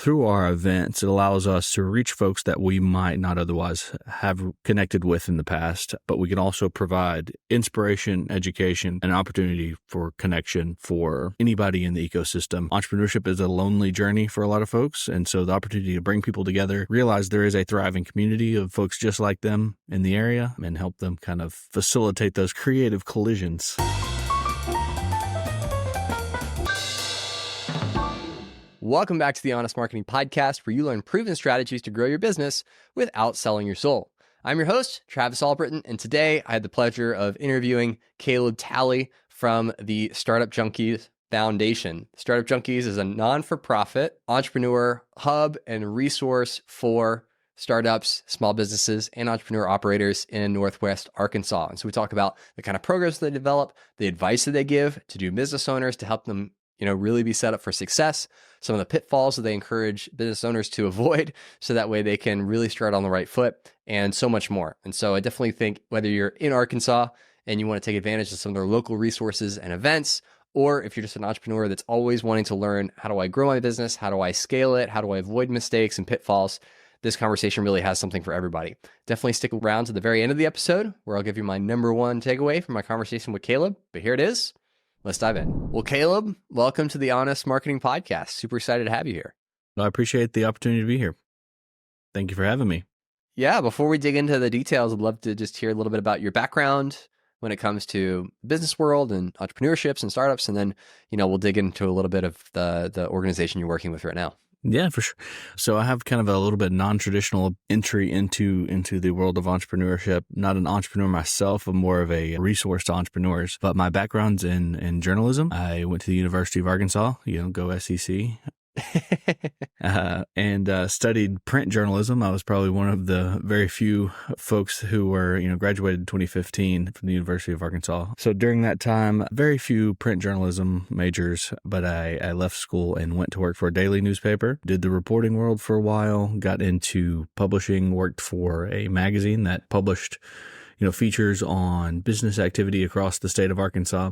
through our events, it allows us to reach folks that we might not otherwise have connected with in the past, but we can also provide inspiration, education, and opportunity for connection for anybody in the ecosystem. Entrepreneurship is a lonely journey for a lot of folks, and so the opportunity to bring people together, realize there is a thriving community of folks just like them in the area, and help them kind of facilitate those creative collisions. Welcome back to the Honest Marketing Podcast, where you learn proven strategies to grow your business without selling your soul. I'm your host, Travis Albritton, and today I had the pleasure of interviewing Caleb Talley from the Startup Junkies Foundation. Startup Junkies is a non-for-profit entrepreneur hub and resource for startups, small businesses, and entrepreneur operators in Northwest Arkansas. And so we talk about the kind of programs they develop, the advice that they give to do business owners to help them really be set up for success, some of the pitfalls that they encourage business owners to avoid so that way they can really start on the right foot, and so much more. And so I definitely think whether you're in Arkansas and you want to take advantage of some of their local resources and events, or if you're just an entrepreneur that's always wanting to learn, how do I grow my business? How do I scale it? How do I avoid mistakes and pitfalls? This conversation really has something for everybody. Definitely stick around to the very end of the episode where I'll give you my number one takeaway from my conversation with Caleb. But here it is. Let's dive in. Well, Caleb, welcome to the Honest Marketing Podcast. Super excited to have you here. I appreciate the opportunity to be here. Thank you for having me. Yeah, before we dig into the details, I'd love to just hear a little bit about your background when it comes to the business world and entrepreneurships and startups. And then, we'll dig into a little bit of the organization you're working with right now. Yeah, for sure. So I have kind of a little bit non-traditional entry into the world of entrepreneurship. Not an entrepreneur myself, I'm more of a resource to entrepreneurs. But my background's in journalism. I went to the University of Arkansas, go SEC. And studied print journalism. I was probably one of the very few folks who were, graduated in 2015 from the University of Arkansas. So during that time, very few print journalism majors, but I left school and went to work for a daily newspaper, did the reporting world for a while, got into publishing, worked for a magazine that published, features on business activity across the state of Arkansas.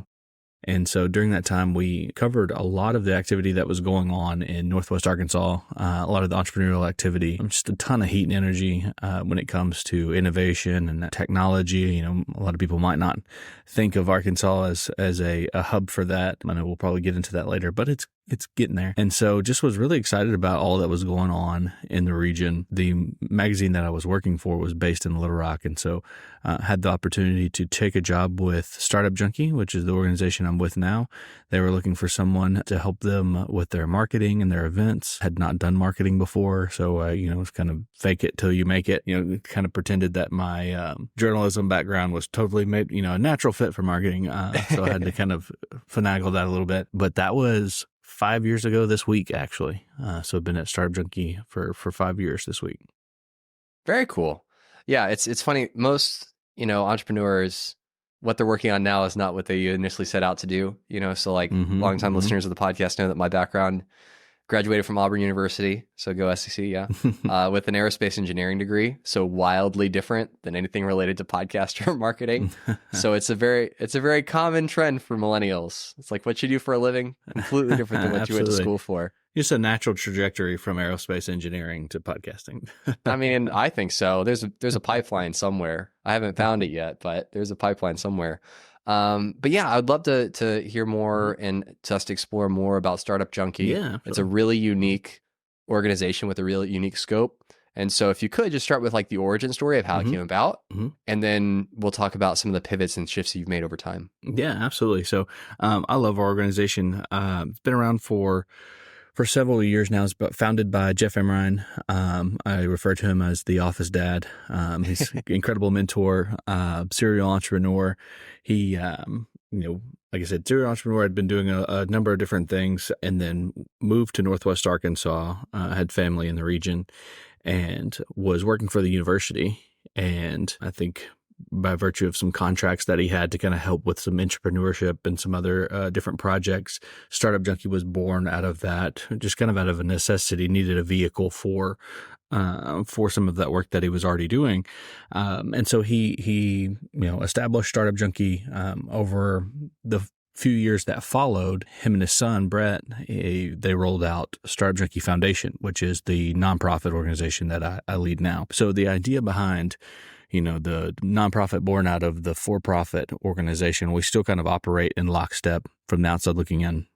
And so during that time, we covered a lot of the activity that was going on in Northwest Arkansas, a lot of the entrepreneurial activity, just a ton of heat and energy when it comes to innovation and technology. A lot of people might not think of Arkansas as a hub for that. I know we'll probably get into that later, but it's getting there. And so just was really excited about all that was going on in the region. The magazine that I was working for was based in Little Rock. And so had the opportunity to take a job with Startup Junkie, which is the organization I'm with now. They were looking for someone to help them with their marketing and their events. Had not done marketing before. So, it was kind of fake it till you make it, kind of pretended that my journalism background was totally made, a natural fit for marketing. So I had to kind of finagle that a little bit. But that was 5 years ago this week, actually. So I've been at Startup Junkie for 5 years this week. Very cool. Yeah, it's funny. Most, entrepreneurs, what they're working on now is not what they initially set out to do. So like longtime listeners of the podcast know that my background, graduated from Auburn University, so go SEC, yeah, with an aerospace engineering degree. So wildly different than anything related to podcast or marketing. So it's a very common trend for millennials. It's like what you do for a living, completely different than what you went to school for. It's a natural trajectory from aerospace engineering to podcasting. I mean, I think so. There's a pipeline somewhere. I haven't found it yet, but there's a pipeline somewhere. But yeah, I'd love to hear more and just explore more about Startup Junkie. Yeah, it's a really unique organization with a really unique scope. And so if you could just start with like the origin story of how it came about, and then we'll talk about some of the pivots and shifts you've made over time. Yeah, absolutely. So I love our organization. It's been around for several years now. It's founded by Jeff Emrine. I refer to him as the office dad. He's an incredible mentor, serial entrepreneur. He, like I said, serial entrepreneur, had been doing a number of different things and then moved to Northwest Arkansas, had family in the region and was working for the university. And I think by virtue of some contracts that he had to kind of help with some entrepreneurship and some other different projects, Startup Junkie was born out of that, just kind of out of a necessity, needed a vehicle for some of that work that he was already doing. And so he established Startup Junkie over the few years that followed, him and his son, Brett, they rolled out Startup Junkie Foundation, which is the nonprofit organization that I lead now. So the idea behind, the nonprofit born out of the for-profit organization, we still kind of operate in lockstep from the outside looking in,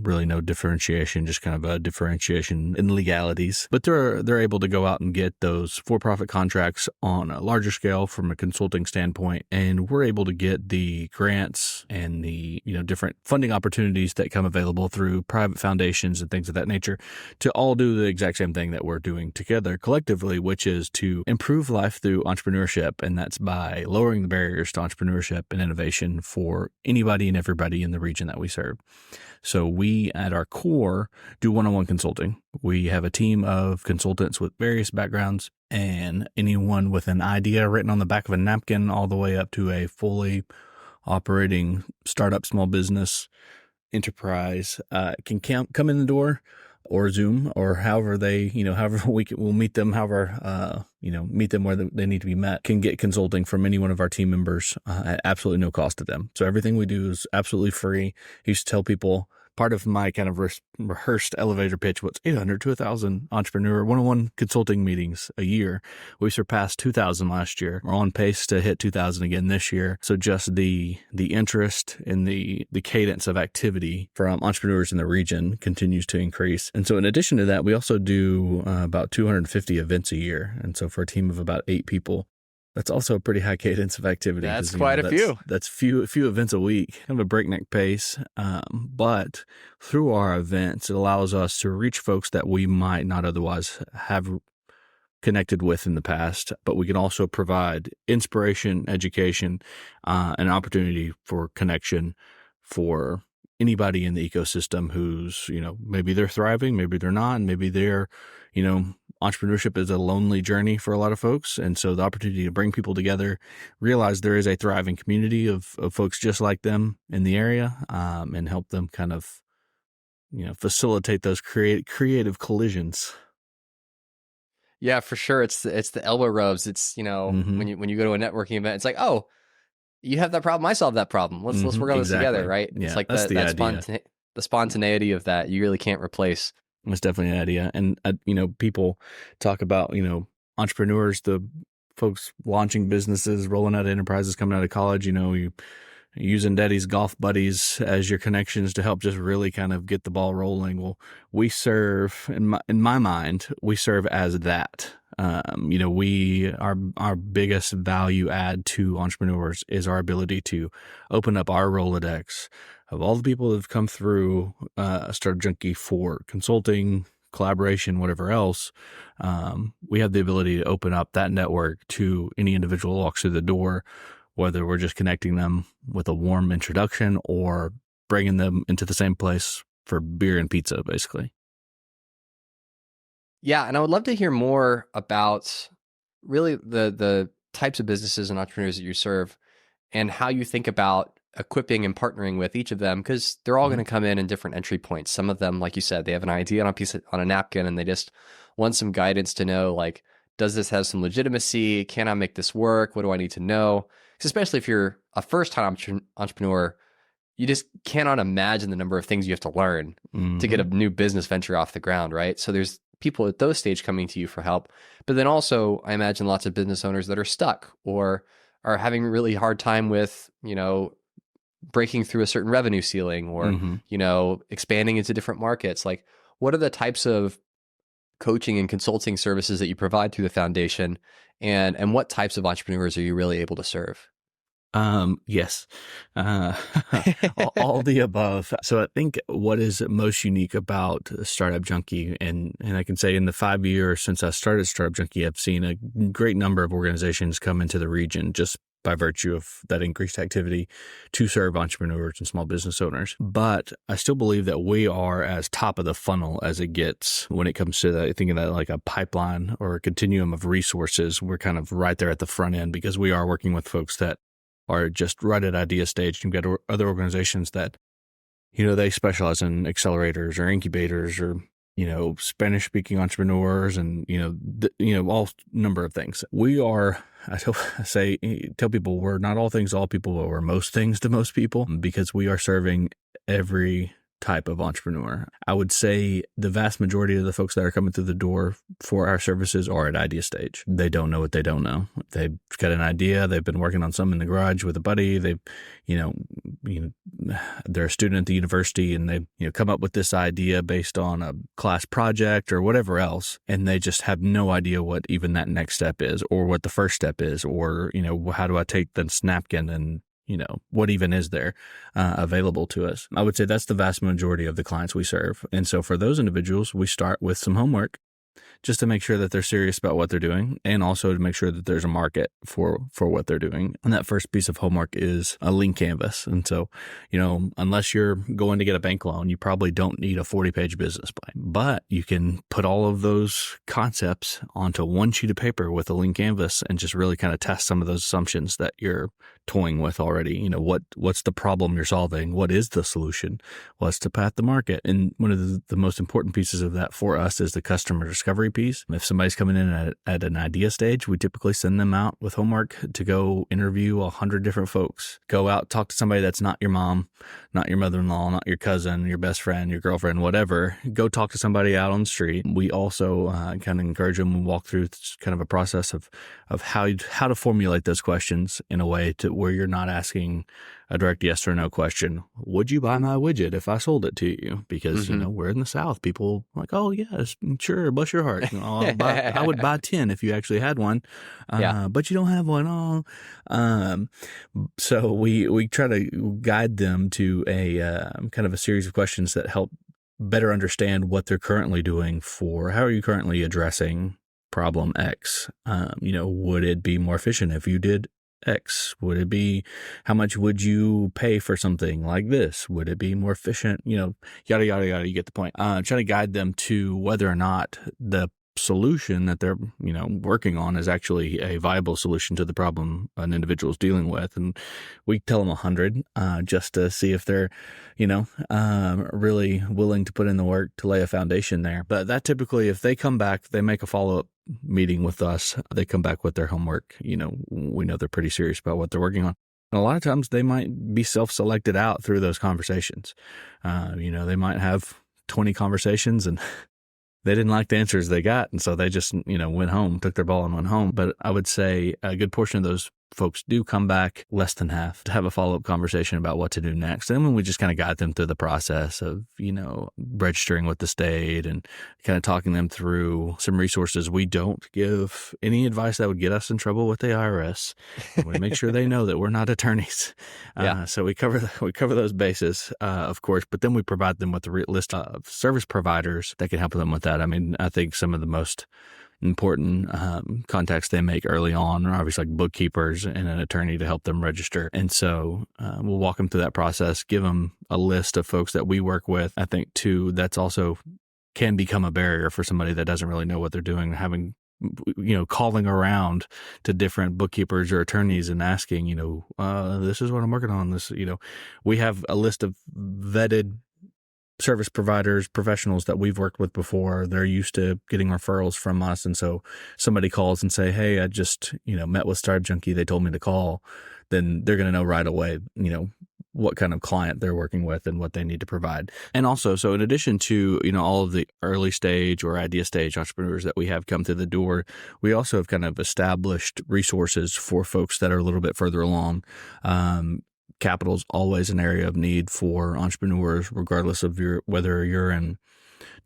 really no differentiation, just kind of a differentiation in legalities. But they're able to go out and get those for-profit contracts on a larger scale from a consulting standpoint. And we're able to get the grants and the, different funding opportunities that come available through private foundations and things of that nature to all do the exact same thing that we're doing together collectively, which is to improve life through entrepreneurship. And that's by lowering the barriers to entrepreneurship and innovation for anybody and everybody in the region that we serve. So we, at our core, do one-on-one consulting. We have a team of consultants with various backgrounds, and anyone with an idea written on the back of a napkin all the way up to a fully operating startup, small business, enterprise can come in the door, or Zoom, or however we'll meet them, meet them where they need to be met, can get consulting from any one of our team members at absolutely no cost to them. So everything we do is absolutely free. I used to tell people, part of my kind of rehearsed elevator pitch was 800 to 1,000 entrepreneur one-on-one consulting meetings a year. We surpassed 2,000 last year. We're on pace to hit 2,000 again this year. So just the interest and the cadence of activity from entrepreneurs in the region continues to increase. And so in addition to that, we also do about 250 events a year. And so for a team of about 8 people, that's also a pretty high cadence of activity. That's quite a few. That's few events a week, kind of a breakneck pace. But through our events, it allows us to reach folks that we might not otherwise have connected with in the past. But we can also provide inspiration, education, and opportunity for connection for anybody in the ecosystem who's, maybe they're thriving, maybe they're not, and maybe they're, entrepreneurship is a lonely journey for a lot of folks. And so the opportunity to bring people together, realize there is a thriving community of folks just like them in the area, and help them kind of, facilitate those creative collisions. Yeah, for sure. It's the elbow rubs. It's, when you go to a networking event, it's like, oh, you have that problem, I solve that problem. Let's work on this together, right? Yeah, it's like that's the spontaneity of that you really can't replace. It's definitely an idea. And, people talk about, entrepreneurs, the folks launching businesses, rolling out enterprises, coming out of college, you using daddy's golf buddies as your connections to help just really kind of get the ball rolling. Well, we serve, in my mind, we serve as that. Our biggest value add to entrepreneurs is our ability to open up our Rolodex of all the people that have come through Startup Junkie for consulting, collaboration, whatever else. We have the ability to open up that network to any individual who walks through the door, whether we're just connecting them with a warm introduction or bringing them into the same place for beer and pizza, basically. Yeah, and I would love to hear more about really the types of businesses and entrepreneurs that you serve and how you think about equipping and partnering with each of them, because they're all going to come in different entry points. Some of them, like you said, they have an idea on a napkin and they just want some guidance to know, like, does this have some legitimacy? Can I make this work? What do I need to know? Because especially if you're a first-time entrepreneur, you just cannot imagine the number of things you have to learn to get a new business venture off the ground, right? So there's people at those stage coming to you for help. But then also, I imagine lots of business owners that are stuck or are having a really hard time with, breaking through a certain revenue ceiling or, expanding into different markets. Like, what are the types of coaching and consulting services that you provide through the foundation, and what types of entrepreneurs are you really able to serve? Yes, all the above. So I think what is most unique about Startup Junkie, and I can say in the 5 years since I started Startup Junkie, I've seen a great number of organizations come into the region just by virtue of that increased activity to serve entrepreneurs and small business owners. But I still believe that we are as top of the funnel as it gets when it comes to that, thinking that like a pipeline or a continuum of resources. We're kind of right there at the front end because we are working with folks that are just right at idea stage. You've got other organizations that, they specialize in accelerators or incubators or Spanish speaking entrepreneurs and, all number of things. Tell people we're not all things to all people, but we're most things to most people, because we are serving every type of entrepreneur. I would say the vast majority of the folks that are coming through the door for our services are at idea stage. They don't know what they don't know. They've got an idea. They've been working on some in the garage with a buddy. They're a student at the university, and they come up with this idea based on a class project or whatever else, and they just have no idea what even that next step is, or what the first step is, or how do I take this napkin and what even is there available to us. I would say that's the vast majority of the clients we serve. And so for those individuals, we start with some homework just to make sure that they're serious about what they're doing, and also to make sure that there's a market for what they're doing. And that first piece of homework is a lean canvas. And so, unless you're going to get a bank loan, you probably don't need a 40-page business plan, but you can put all of those concepts onto one sheet of paper with a lean canvas and just really kind of test some of those assumptions that you're toying with already. What's the problem you're solving? What is the solution? What's the path to market? And one of the most important pieces of that for us is the customer discovery piece. If somebody's coming in at an idea stage, we typically send them out with homework to go interview 100 different folks. Go out, talk to somebody that's not your mom, not your mother-in-law, not your cousin, your best friend, your girlfriend, whatever. Go talk to somebody out on the street. We also kind of encourage them and walk through kind of a process of how to formulate those questions in a way to where you're not asking a direct yes or no question. Would you buy my widget if I sold it to you? Because, we're in the South. People are like, oh, yes, sure, bless your heart. I would buy 10 if you actually had one, but you don't have one. So we try to guide them to a kind of a series of questions that help better understand what they're currently doing how are you currently addressing problem X? Would it be more efficient if you did X? Would it be, how much would you pay for something like this? Would it be more efficient? Yada, yada, yada. You get the point. Trying to guide them to whether or not the solution that they're, working on is actually a viable solution to the problem an individual is dealing with. And we tell them 100, just to see if they're, really willing to put in the work to lay a foundation there. But that typically, if they come back, they make a follow-up meeting with us, they come back with their homework, we know they're pretty serious about what they're working on. And a lot of times they might be self-selected out through those conversations. They might have 20 conversations and they didn't like the answers they got. And so they just, went home, took their ball and went home. But I would say a good portion of those folks do come back, less than half, to have a follow-up conversation about what to do next. And when we just kind of guide them through the process of, registering with the state and kind of talking them through some resources. We don't give any advice that would get us in trouble with the IRS. We make sure they know that we're not attorneys. So we cover those bases, of course, but then we provide them with a list of service providers that can help them with that. I mean, I think some of the most important contacts they make early on are obviously like bookkeepers and an attorney to help them register. And so we'll walk them through that process, give them a list of folks that we work with. I think too, that's also can become a barrier for somebody that doesn't really know what they're doing, having, calling around to different bookkeepers or attorneys and asking, this is what I'm working on. We have a list of vetted service providers, professionals that we've worked with before. They're used to getting referrals from us. And so somebody calls and say, hey, I just, met with Startup Junkie. They told me to call. Then they're going to know right away, what kind of client they're working with and what they need to provide. And also, so in addition to, all of the early stage or idea stage entrepreneurs that we have come through the door, we also have kind of established resources for folks that are a little bit further along. Capital is always an area of need for entrepreneurs, regardless of whether you're in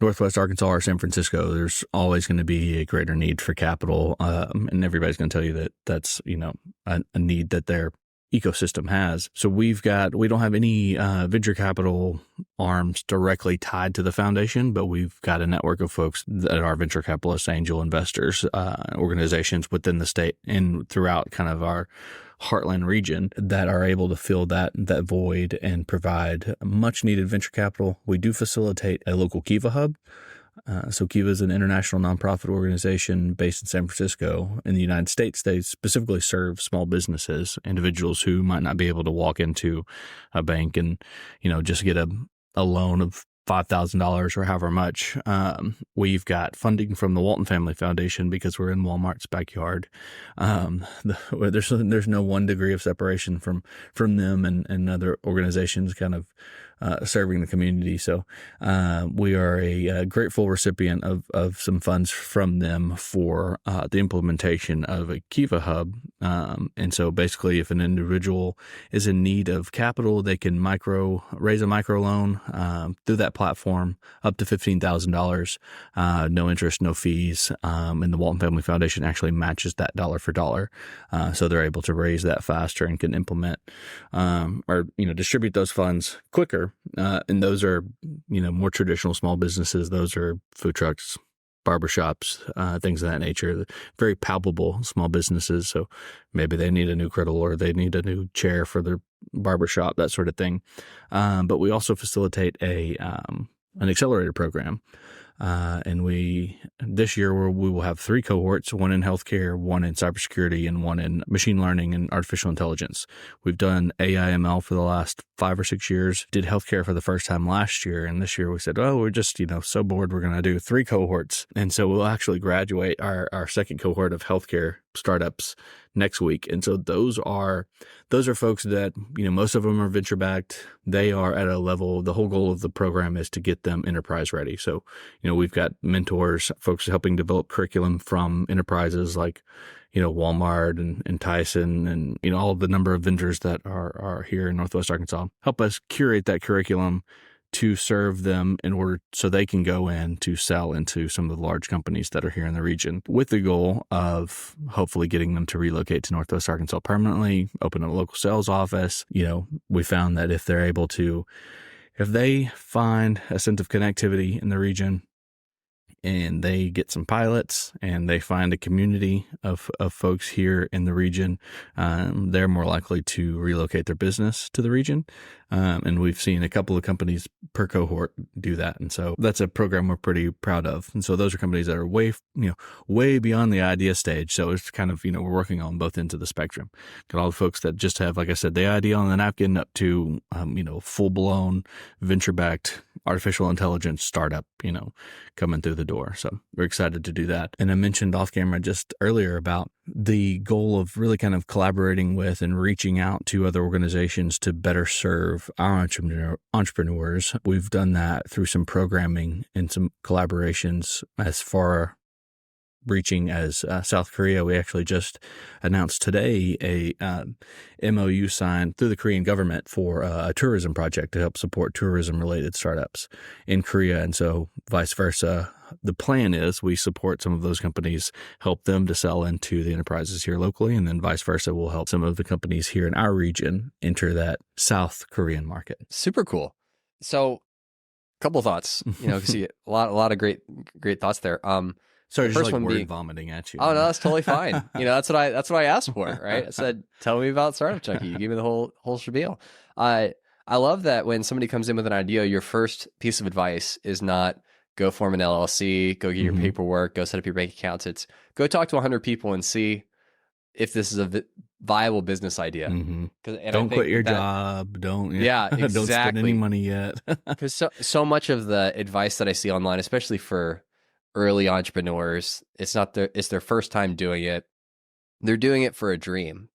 Northwest Arkansas or San Francisco. There's always going to be a greater need for capital, and everybody's going to tell you that that's a need that their ecosystem has. So we don't have any venture capital arms directly tied to the foundation, but we've got a network of folks that are venture capitalists, angel investors, organizations within the state and throughout kind of our heartland region that are able to fill that void and provide much needed venture capital. We do facilitate a local Kiva hub. So Kiva is an international nonprofit organization based in San Francisco. In the United States, they specifically serve small businesses, individuals who might not be able to walk into a bank and, just get a loan of $5,000 or however much. We've got funding from the Walton Family Foundation because we're in Walmart's backyard. There's no one degree of separation from them and other organizations kind of serving the community. So we are a grateful recipient of some funds from them for the implementation of a Kiva hub. And so basically, if an individual is in need of capital, they can raise a micro loan through that platform up to $15,000, no interest, no fees. And the Walton Family Foundation actually matches that dollar for dollar. So they're able to raise that faster and can implement or distribute those funds quicker. And those are, more traditional small businesses. Those are food trucks, barbershops, things of that nature, very palpable small businesses. So maybe they need a new griddle or they need a new chair for their barbershop, that sort of thing. But we also facilitate an accelerator program. And this year we will have 3 cohorts, one in healthcare, one in cybersecurity, and one in machine learning and artificial intelligence. We've done AI/ML for the last 5 or 6 years, did healthcare for the first time last year. And this year we said, we're just, so bored. We're going to do 3 cohorts. And so we'll actually graduate our second cohort of healthcare startups next week. And so those are folks that, most of them are venture backed. They are at a level, the whole goal of the program is to get them enterprise ready. So, we've got mentors, folks helping develop curriculum from enterprises like, Walmart and Tyson and, all of the number of vendors that are here in Northwest Arkansas, help us curate that curriculum to serve them in order so they can go in to sell into some of the large companies that are here in the region, with the goal of hopefully getting them to relocate to Northwest Arkansas permanently, open a local sales office. We found that if they find a sense of connectivity in the region and they get some pilots and they find a community of folks here in the region, they're more likely to relocate their business to the region. And we've seen a couple of companies per cohort do that. And so that's a program we're pretty proud of. And so those are companies that are way beyond the idea stage. So it's kind of, we're working on both ends of the spectrum. Got all the folks that just have, like I said, the idea on the napkin up to, full blown venture backed artificial intelligence startup, coming through the door. So we're excited to do that. And I mentioned off camera just earlier about the goal of really kind of collaborating with and reaching out to other organizations to better serve our entrepreneurs. We've done that through some programming and some collaborations as far reaching as South Korea. We actually just announced today a MOU signed through the Korean government for a tourism project to help support tourism-related startups in Korea. And so vice versa, the plan is we support some of those companies, help them to sell into the enterprises here locally, and then vice versa, we'll help some of the companies here in our region enter that South Korean market. Super cool. So a couple of thoughts, see a lot of great thoughts there. Sorry, the just first like one word being vomiting at you. Oh, no, that's totally fine. That's what I asked for, right? I said, tell me about Startup Junkie. You give me the whole spiel. I love that when somebody comes in with an idea, your first piece of advice is not go form an LLC, go get your paperwork, go set up your bank accounts. It's go talk to 100 people and see if this is a viable business idea. Don't quit your job. Don't exactly. Don't spend any money yet. Because so much of the advice that I see online, especially for early entrepreneurs, it's their first time doing it. They're doing it for a dream.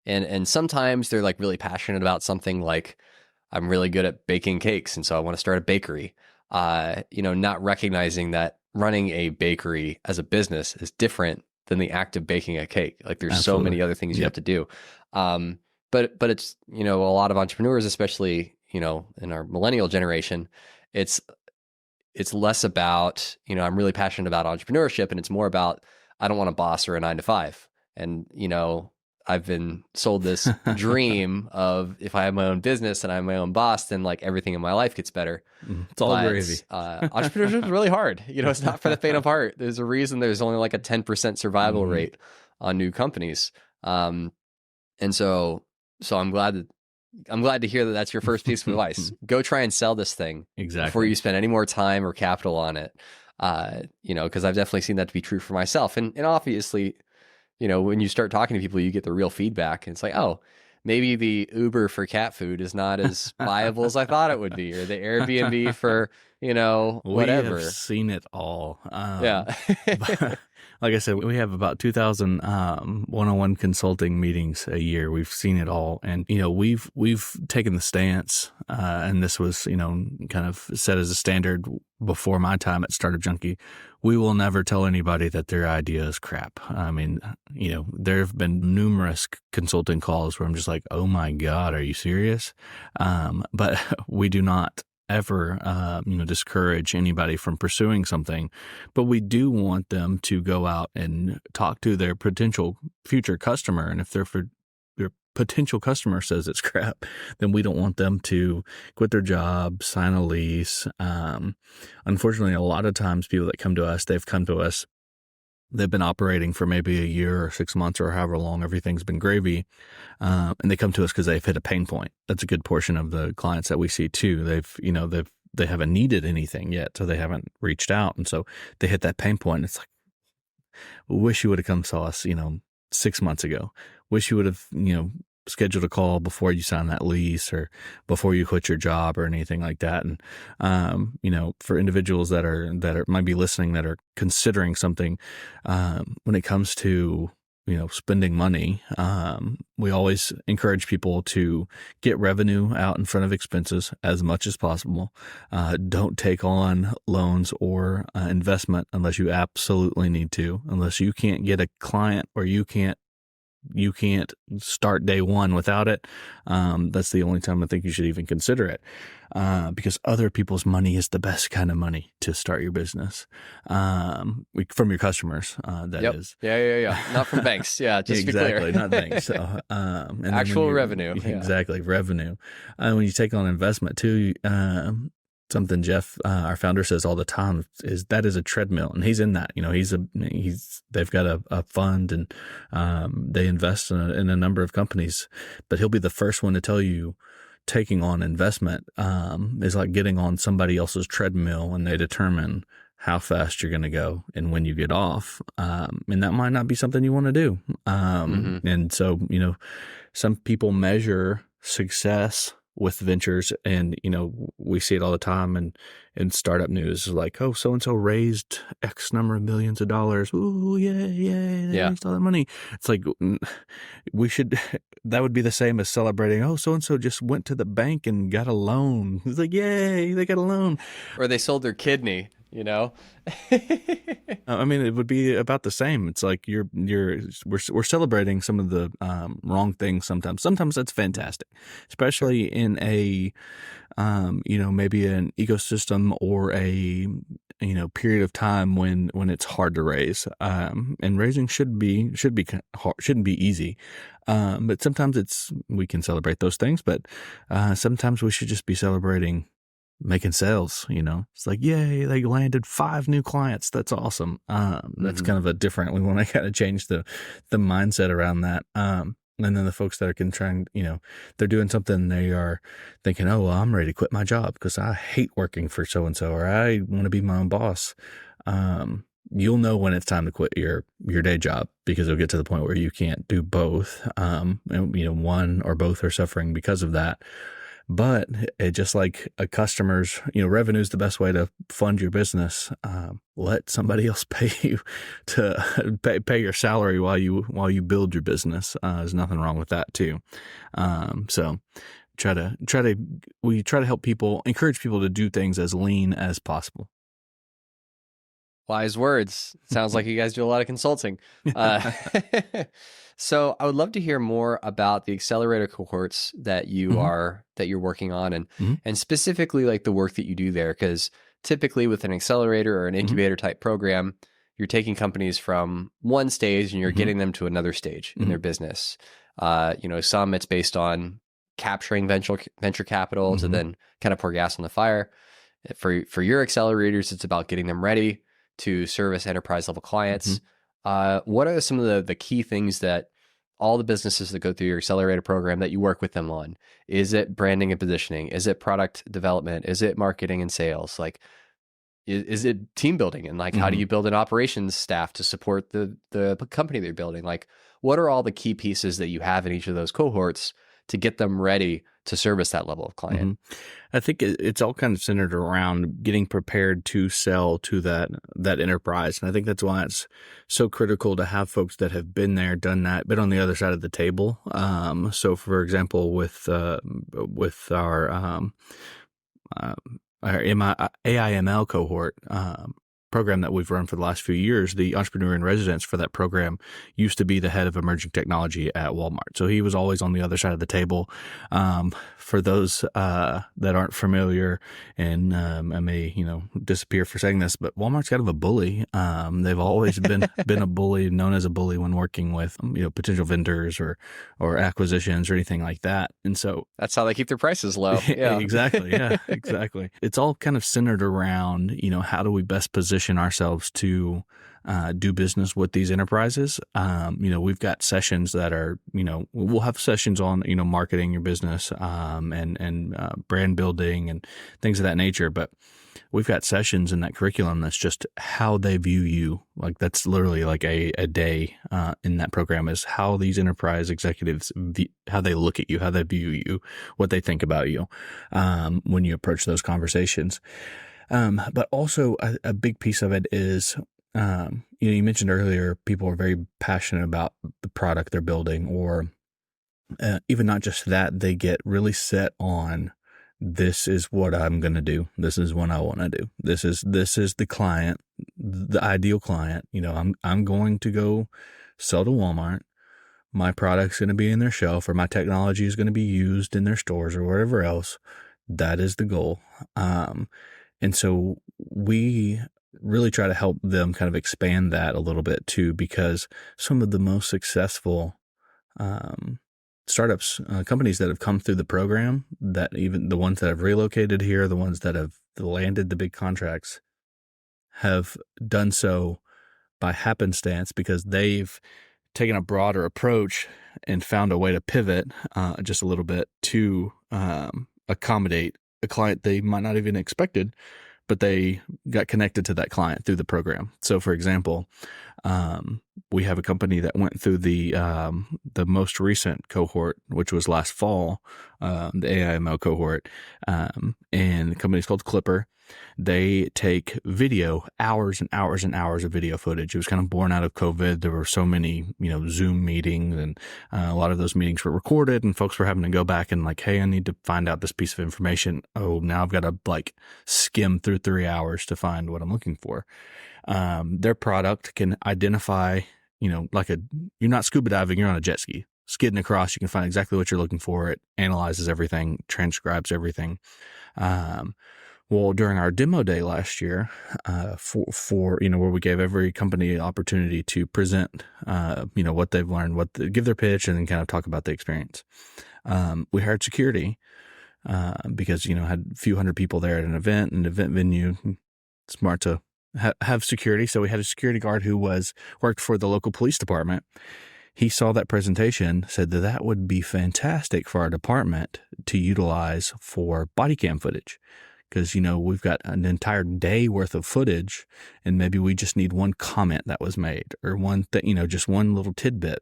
And sometimes they're like really passionate about something, like I'm really good at baking cakes, and so I want to start a bakery. Not recognizing that running a bakery as a business is different than the act of baking a cake. Like there's so many other things you have to do. But it's, a lot of entrepreneurs, especially, in our millennial generation, it's less about, I'm really passionate about entrepreneurship, and it's more about, I don't want a boss or a 9-to-5. And, I've been sold this dream of if I have my own business and I'm my own boss, then like everything in my life gets better. It's all gravy. Entrepreneurship is really hard. It's not for the faint of heart. There's a reason there's only like a 10% survival rate on new companies. And so I'm glad to hear that that's your first piece of advice. Go try and sell this thing before you spend any more time or capital on it. Because I've definitely seen that to be true for myself. And obviously, when you start talking to people, you get the real feedback. And it's like, oh, maybe the Uber for cat food is not as viable as I thought it would be, or the Airbnb for, We have whatever. seen it all. Yeah. But like I said, we have about 2,000 one-on-one consulting meetings a year. We've seen it all, and we've taken the stance, and this was kind of set as a standard before my time at Startup Junkie. We will never tell anybody that their idea is crap. I mean, there have been numerous consulting calls where I'm just like, oh my God, are you serious? But we do not ever, discourage anybody from pursuing something, but we do want them to go out and talk to their potential future customer. And if their potential customer says it's crap, then we don't want them to quit their job, sign a lease. Unfortunately, a lot of times people that come to us, they've been operating for maybe a year or 6 months or however long, everything's been gravy. And they come to us because they've hit a pain point. That's a good portion of the clients that we see too. They haven't needed anything yet, so they haven't reached out. And so they hit that pain point. It's like, wish you would have come saw us, 6 months ago. Wish you would have, scheduled a call before you sign that lease or before you quit your job or anything like that. And, for individuals that might be listening, that are considering something, when it comes to, spending money, we always encourage people to get revenue out in front of expenses as much as possible. Don't take on loans or investment unless you absolutely need to, unless you can't get a client or you can't start day one without it. That's the only time I think you should even consider it, because other people's money is the best kind of money to start your business, from your customers. That is. Yeah. Not from banks. Yeah, just exactly, to be clear. not banks. So, and actual revenue. Exactly, revenue. When you take on investment too, something Jeff, our founder, says all the time is that is a treadmill, and he's in that. They've got a fund, and they invest in a number of companies, but he'll be the first one to tell you taking on investment is like getting on somebody else's treadmill, and they determine how fast you're going to go and when you get off, and that might not be something you want to do. And so some people measure success with ventures, and we see it all the time in startup news, like, oh, so and so raised X number of millions of dollars. Ooh, yay, they raised all that money. It's like, that would be the same as celebrating, oh, so and so just went to the bank and got a loan. It's like, yay, they got a loan. Or they sold their kidney. I mean, it would be about the same. It's like we're celebrating some of the wrong things sometimes. Sometimes that's fantastic, especially in a maybe an ecosystem or a period of time when it's hard to raise. And raising should be hard, shouldn't be easy. But sometimes we can celebrate those things, but sometimes we should just be celebrating making sales. It's like, yay, they landed 5 new clients. That's awesome. That's kind of we want to kind of change the mindset around that. And then the folks that are trying, they're doing something, they are thinking, oh, well, I'm ready to quit my job because I hate working for so-and-so, or I want to be my own boss. You'll know when it's time to quit your day job, because it'll get to the point where you can't do both. One or both are suffering because of that. But it just like a customer's, revenue is the best way to fund your business. Let somebody else pay you to pay your salary while you build your business. There's nothing wrong with that too. So we try to help people, encourage people to do things as lean as possible. Wise words. Sounds like you guys do a lot of consulting. So I would love to hear more about the accelerator cohorts that you're working on, and specifically like the work that you do there. Because typically with an accelerator or an incubator type program, you're taking companies from one stage and you're getting them to another stage in their business. Some it's based on capturing venture capital to then kind of pour gas on the fire. For your accelerators, it's about getting them ready to service enterprise level clients. What are some of the key things that all the businesses that go through your accelerator program that you work with them on? Is it branding and positioning? Is it product development? Is it marketing and sales? Like, is it team building? And like, how do you build an operations staff to support the company they're building? Like, what are all the key pieces that you have in each of those cohorts to get them ready to service that level of client? Mm-hmm. I think it's all kind of centered around getting prepared to sell to that enterprise. And I think that's why it's so critical to have folks that have been there, done that, been on the other side of the table. So for example, with our AIML cohort, program that we've run for the last few years, the entrepreneur in residence for that program used to be the head of emerging technology at Walmart. So he was always on the other side of the table. For those that aren't familiar, and I may disappear for saying this, but Walmart's kind of a bully. They've always been a bully, known as a bully when working with potential vendors or acquisitions or anything like that. And so that's how they keep their prices low. Yeah, exactly. Yeah, exactly. It's all kind of centered around how do we best position ourselves to do business with these enterprises. We've got sessions that are, we'll have sessions on, marketing your business, and brand building and things of that nature. But we've got sessions in that curriculum that's just how they view you. Like that's literally like a day in that program is how these enterprise executives, how they look at you, how they view you, what they think about you when you approach those conversations. But also a big piece of it is, you mentioned earlier, people are very passionate about the product they're building, or even not just that, they get really set on, this is what I'm going to do. This is what I want to do. This is the client, the ideal client. I'm going to go sell to Walmart. My product's going to be in their shelf, or my technology is going to be used in their stores or wherever else. That is the goal. And so we really try to help them kind of expand that a little bit too, because some of the most successful startups, companies that have come through the program, that even the ones that have relocated here, the ones that have landed the big contracts, have done so by happenstance because they've taken a broader approach and found a way to pivot just a little bit to accommodate a client they might not even expected, but they got connected to that client through the program. So for example, we have a company that went through the most recent cohort, which was last fall, the AIML cohort, and the company's called Clipper. They take video, hours and hours and hours of video footage. It was kind of born out of COVID. There were so many, Zoom meetings, and a lot of those meetings were recorded, and folks were having to go back and like, hey, I need to find out this piece of information. Oh, now I've got to like skim through 3 hours to find what I'm looking for. Their product can identify, you're not scuba diving, you're on a jet ski. Skidding across, you can find exactly what you're looking for. It analyzes everything, transcribes everything. Well, during our demo day last year, for where we gave every company an opportunity to present, what they've learned, give their pitch, and then kind of talk about the experience. We hired security because had a few hundred people there at an event venue. Smart to have security, so we had a security guard who worked for the local police department. He saw that presentation, said that would be fantastic for our department to utilize for body cam footage. Because, we've got an entire day worth of footage, and maybe we just need one comment that was made, or one thing, just one little tidbit.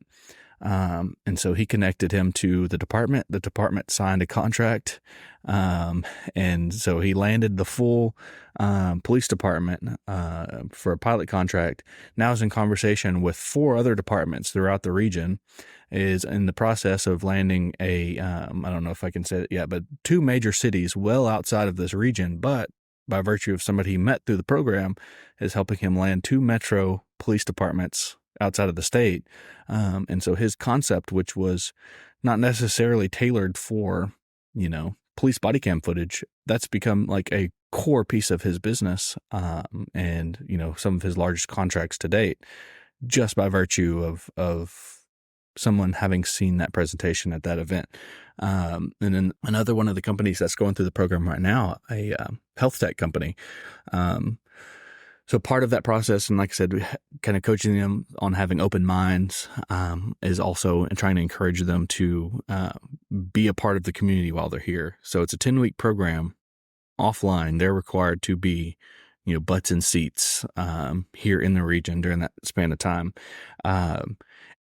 And so he connected him to the department. The department signed a contract. And so he landed the full police department for a pilot contract. Now is in conversation with 4 other departments throughout the region, is in the process of landing I don't know if I can say it yet, but 2 major cities well outside of this region, but by virtue of somebody he met through the program, is helping him land 2 metro police departments outside of the state. And so his concept, which was not necessarily tailored for, police body cam footage, that's become like a core piece of his business, and, some of his largest contracts to date, just by virtue of someone having seen that presentation at that event. And then another one of the companies that's going through the program right now, a health tech company. So part of that process, and like I said, kind of coaching them on having open minds, is also trying to encourage them to be a part of the community while they're here. So it's a 10-week program offline. They're required to be, butts in seats here in the region during that span of time.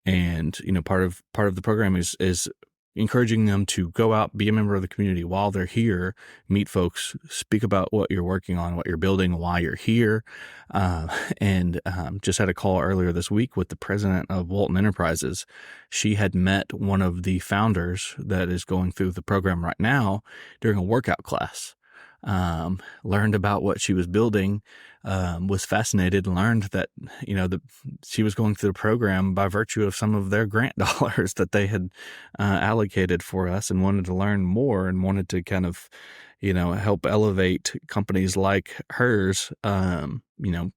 And part of the program is encouraging them to go out, be a member of the community while they're here, meet folks, speak about what you're working on, what you're building, why you're here. And just had a call earlier this week with the president of Walton Enterprises. She had met one of the founders that is going through the program right now during a workout class. Learned about what she was building, was fascinated, learned that, she was going through the program by virtue of some of their grant dollars that they had allocated for us, and wanted to learn more and wanted to kind of, help elevate companies like hers,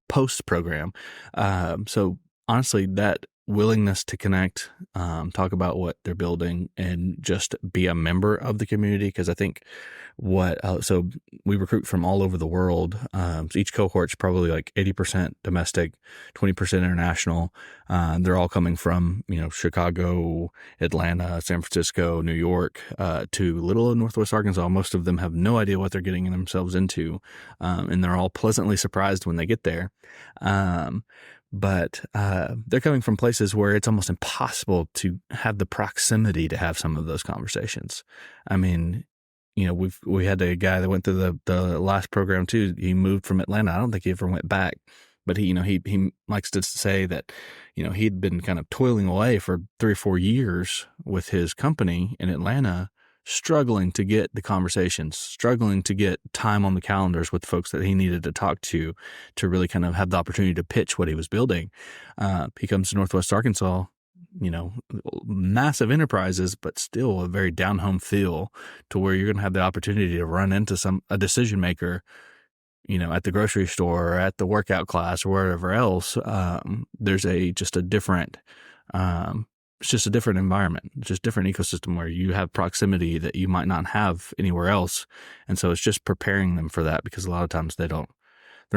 post program. So honestly, that willingness to connect, talk about what they're building, and just be a member of the community. Because I think so we recruit from all over the world. So each cohort's probably like 80% domestic, 20% international. They're all coming from, Chicago, Atlanta, San Francisco, New York, to little Northwest Arkansas. Most of them have no idea what they're getting themselves into. And they're all pleasantly surprised when they get there. But they're coming from places where it's almost impossible to have the proximity to have some of those conversations. I mean, we had a guy that went through the last program too. He moved from Atlanta. I don't think he ever went back, but he likes to say that, he'd been kind of toiling away for 3 or 4 years with his company in Atlanta, struggling to get the conversations, struggling to get time on the calendars with folks that he needed to talk to really kind of have the opportunity to pitch what he was building. He comes to Northwest Arkansas, massive enterprises, but still a very down home feel, to where you're going to have the opportunity to run into a decision maker, at the grocery store or at the workout class or wherever else. There's just a different, it's just a different environment, just different ecosystem where you have proximity that you might not have anywhere else. And so it's just preparing them for that, because a lot of times they're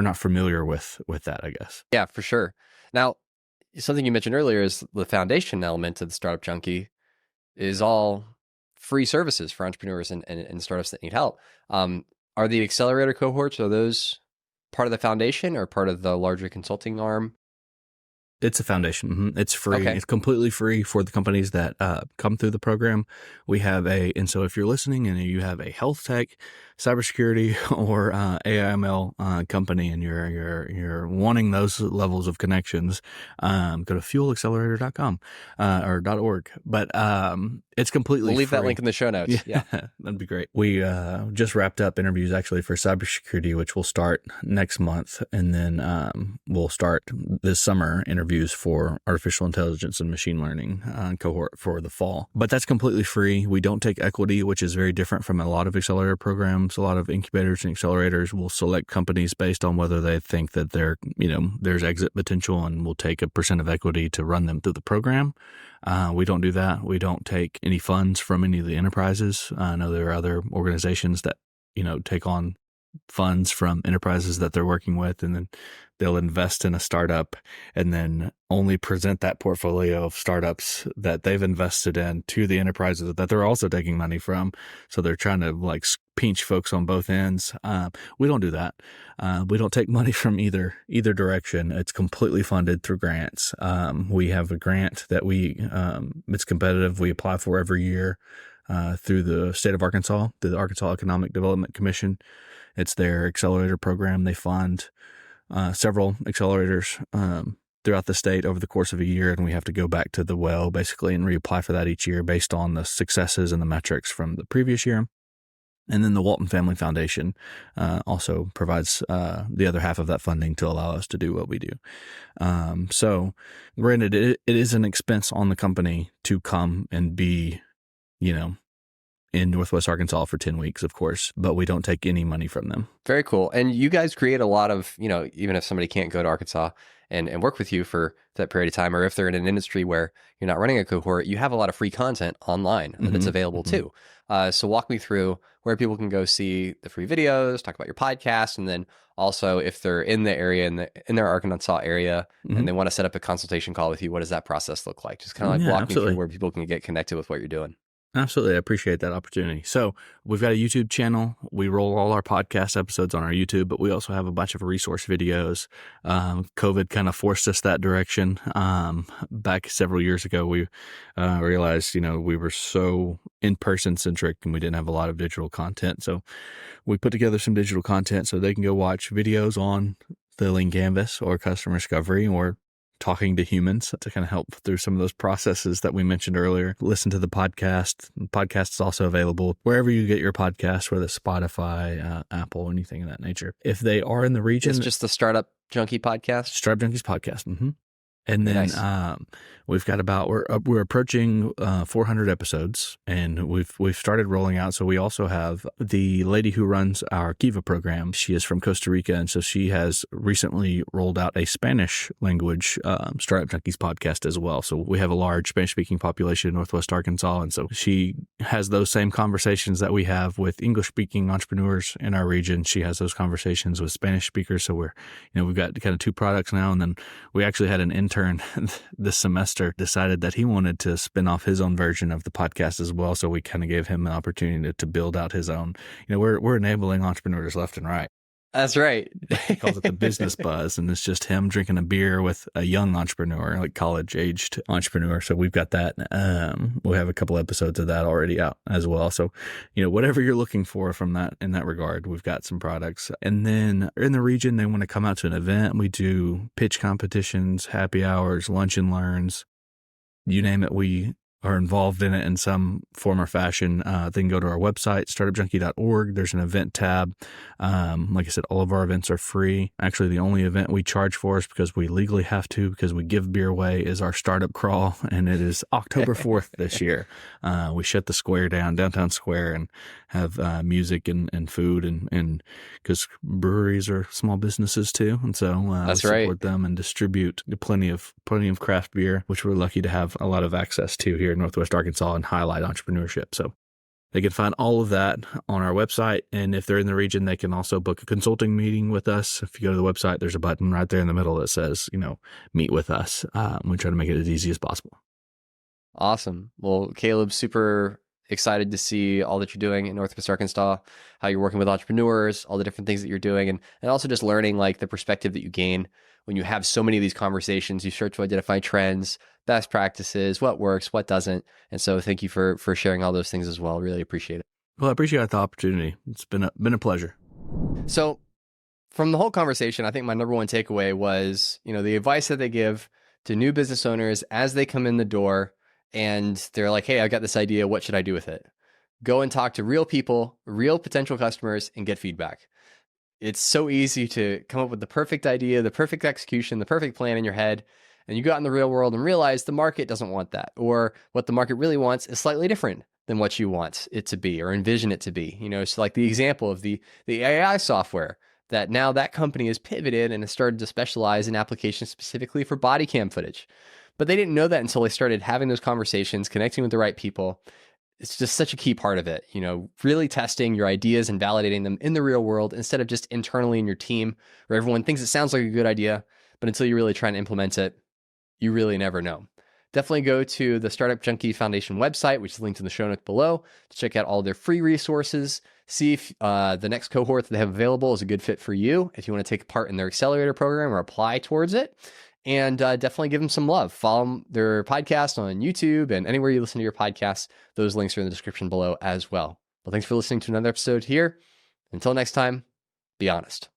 not familiar with that, I guess. Yeah, for sure. Now, something you mentioned earlier is the foundation element of the Startup Junkie is all free services for entrepreneurs and startups that need help. Are the accelerator cohorts, are those part of the foundation or part of the larger consulting arm? It's a foundation. Mm-hmm. It's free. Okay. It's completely free for the companies that come through the program. We have and so if you're listening and you have a health tech, cybersecurity, or AIML company, and you're wanting those levels of connections, go to fuelaccelerator.com or .org. But it's completely We'll leave free. that link in the show notes. Yeah. That'd be great. We just wrapped up interviews actually for cybersecurity, which will start next month, and then we'll start this summer interviews for artificial intelligence and machine learning cohort for the fall. But that's completely free. We don't take equity, which is very different from a lot of accelerator programs. A lot of incubators and accelerators will select companies based on whether they think that there's exit potential, and will take a % of equity to run them through the program. We don't do that. We don't take any funds from any of the enterprises. I know there are other organizations that, take on funds from enterprises that they're working with, and then they'll invest in a startup and then only present that portfolio of startups that they've invested in to the enterprises that they're also taking money from. So they're trying to pinch folks on both ends. We don't do that. We don't take money from either direction. It's completely funded through grants. We have a grant that it's competitive. We apply for every year through the state of Arkansas, through the Arkansas Economic Development Commission. It's their accelerator program. They fund several accelerators throughout the state over the course of a year, and we have to go back to the well basically and reapply for that each year based on the successes and the metrics from the previous year. And then the Walton Family Foundation also provides the other half of that funding to allow us to do what we do. So granted, it is an expense on the company to come and be, in Northwest Arkansas for 10 weeks, of course, but we don't take any money from them. Very cool. And you guys create a lot of, even if somebody can't go to Arkansas and work with you for that period of time, or if they're in an industry where you're not running a cohort, you have a lot of free content online that's available too. So walk me through where people can go see the free videos, talk about your podcast, and then also if they're in the area, in their Arkansas area, and they want to set up a consultation call with you, what does that process look like? Just kind of walk me through where people can get connected with what you're doing. Absolutely. I appreciate that opportunity. So we've got a YouTube channel. We roll all our podcast episodes on our YouTube, but we also have a bunch of resource videos. COVID kind of forced us that direction. Back several years ago, we realized, we were so in-person centric and we didn't have a lot of digital content. So we put together some digital content so they can go watch videos on the Lean Canvas or customer discovery or talking to humans to kind of help through some of those processes that we mentioned earlier. Listen to the podcast. The podcast is also available wherever you get your podcasts, whether it's Spotify, Apple, anything of that nature. If they are in the region, It's just the Startup Junkie podcast. Startup Junkies podcast. And then Nice. we've got we're approaching 400 episodes, and we've started rolling out. So we also have the lady who runs our Kiva program. She is from Costa Rica, and so she has recently rolled out a Spanish language Startup Junkies podcast as well. So we have a large Spanish speaking population in Northwest Arkansas, and so she has those same conversations that we have with English speaking entrepreneurs in our region. She has those conversations with Spanish speakers. So we've got kind of two products now, and then we actually had an intern this semester decided that he wanted to spin off his own version of the podcast as well. So we kind of gave him an opportunity to build out his own. We're enabling entrepreneurs left and right. That's right. He calls it the business buzz, and it's just him drinking a beer with a young entrepreneur, like college-aged entrepreneur. So we've got that. We have a couple episodes of that already out as well. So, whatever you're looking for from that in that regard, we've got some products. And then in the region, they want to come out to an event. We do pitch competitions, happy hours, lunch and learns. You name it, we are involved in it in some form or fashion. They can go to our website, startupjunkie.org. There's an event tab. Like I said, all of our events are free. Actually, the only event we charge for is because we legally have to, because we give beer away, is our startup crawl. And it is October 4th this year. We shut the square down, downtown square, and have music and food, and because breweries are small businesses too. And so That's we right. support them and distribute plenty of craft beer, which we're lucky to have a lot of access to here in Northwest Arkansas and highlight entrepreneurship. So they can find all of that on our website. And if they're in the region, they can also book a consulting meeting with us. If you go to the website, there's a button right there in the middle that says, meet with us. We try to make it as easy as possible. Awesome. Well, Caleb, super excited to see all that you're doing in Northwest Arkansas, how you're working with entrepreneurs, all the different things that you're doing, and also just learning like the perspective that you gain when you have so many of these conversations. You start to identify trends, best practices, what works, what doesn't. And so thank you for sharing all those things as well. Really appreciate it. Well, I appreciate the opportunity. It's been a pleasure. So from the whole conversation, I think my number one takeaway was, the advice that they give to new business owners as they come in the door and they're like, hey, I got this idea. What should I do with it? Go and talk to real people, real potential customers, and get feedback. It's so easy to come up with the perfect idea, the perfect execution, the perfect plan in your head. And you go out in the real world and realize the market doesn't want that, or what the market really wants is slightly different than what you want it to be or envision it to be. So like the example of the AI software that now that company has pivoted and has started to specialize in applications specifically for body cam footage. But they didn't know that until they started having those conversations, connecting with the right people. It's just such a key part of it, really testing your ideas and validating them in the real world instead of just internally in your team where everyone thinks it sounds like a good idea, but until you really try and implement it, you really never know. Definitely go to the Startup Junkie Foundation website, which is linked in the show notes below, to check out all their free resources. See if the next cohort that they have available is a good fit for you, if you want to take part in their accelerator program or apply towards it. And definitely give them some love. Follow their podcast on YouTube and anywhere you listen to your podcasts. Those links are in the description below as well. Well, thanks for listening to another episode here. Until next time, be honest.